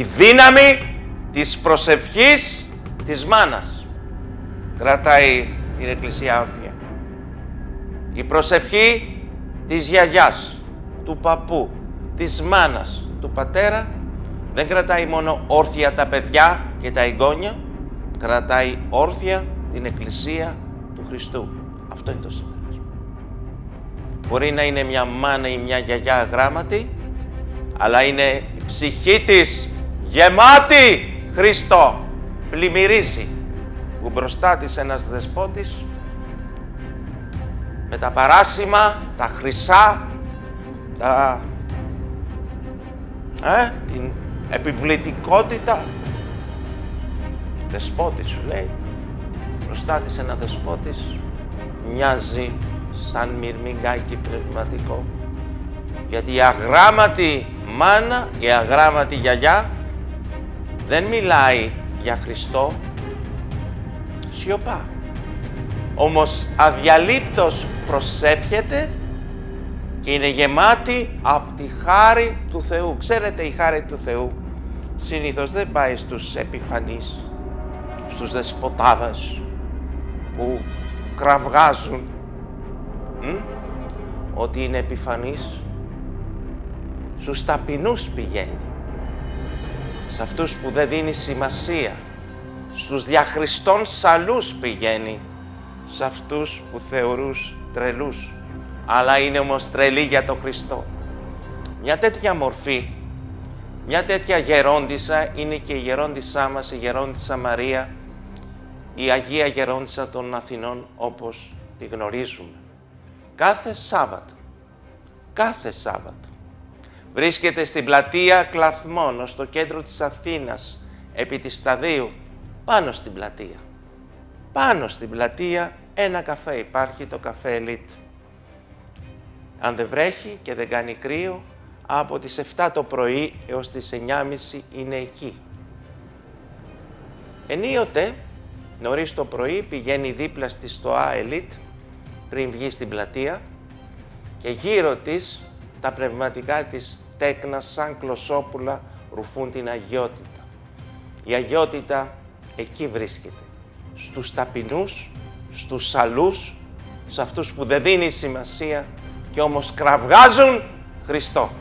τη δύναμη της προσευχής της μάνας. Κρατάει την Εκκλησία όρθια. Η προσευχή της γιαγιάς, του παππού, της μάνας, του πατέρα δεν κρατάει μόνο όρθια τα παιδιά και τα εγγόνια, κρατάει όρθια την Εκκλησία του Χριστού. Αυτό είναι το συμπέρασμα. Μπορεί να είναι μια μάνα ή μια γιαγιά αγράμματη, αλλά είναι η ψυχή της γεμάτη Χριστό. Πλημμυρίζει, που μπροστά της ένας δεσπότης με τα παράσημα, τα χρυσά, την επιβλητικότητα. Δεσπότης σου λέει, μπροστά της ένα δεσπότης μοιάζει σαν μυρμηγκάκι πνευματικό. Γιατί η αγράμματη μάνα, η αγράμματη γιαγιά δεν μιλάει για Χριστό, σιωπά. Όμως αδιαλείπτως προσεύχεται και είναι γεμάτη από τη χάρη του Θεού. Ξέρετε, η χάρη του Θεού συνήθως δεν πάει στους επιφανείς, στους δεσποτάδες που κραυγάζουν ότι είναι επιφανείς. Στους ταπεινούς πηγαίνει, σε αυτούς που δεν δίνει σημασία, στους διαχριστών σαλούς πηγαίνει, σε αυτούς που θεωρούς τρελούς, αλλά είναι όμως τρελοί για τον Χριστό. Μια τέτοια μορφή, μια τέτοια γερόντισσα είναι και η γερόντισσά μας, η γερόντισσα Μαρία, η Αγία Γερόντισσα των Αθηνών, όπως τη γνωρίζουμε. Κάθε Σάββατο, βρίσκεται στην πλατεία Κλαθμών, στο κέντρο της Αθήνας, επί της Σταδίου, πάνω στην πλατεία, ένα καφέ υπάρχει, το καφέ Ελίτ. Αν δεν βρέχει και δεν κάνει κρύο, από τις 7 το πρωί έως τις 9:30 είναι εκεί. Ενίοτε, νωρίς το πρωί, πηγαίνει δίπλα στη στοά Ελίτ, πριν βγει στην πλατεία, και γύρω της τα πνευματικά της τέκνα σαν κλωσόπουλα ρουφούν την αγιότητα. Η αγιότητα εκεί βρίσκεται, στους ταπεινούς, στους σαλούς, σε αυτούς που δεν δίνει σημασία και όμως κραυγάζουν Χριστό.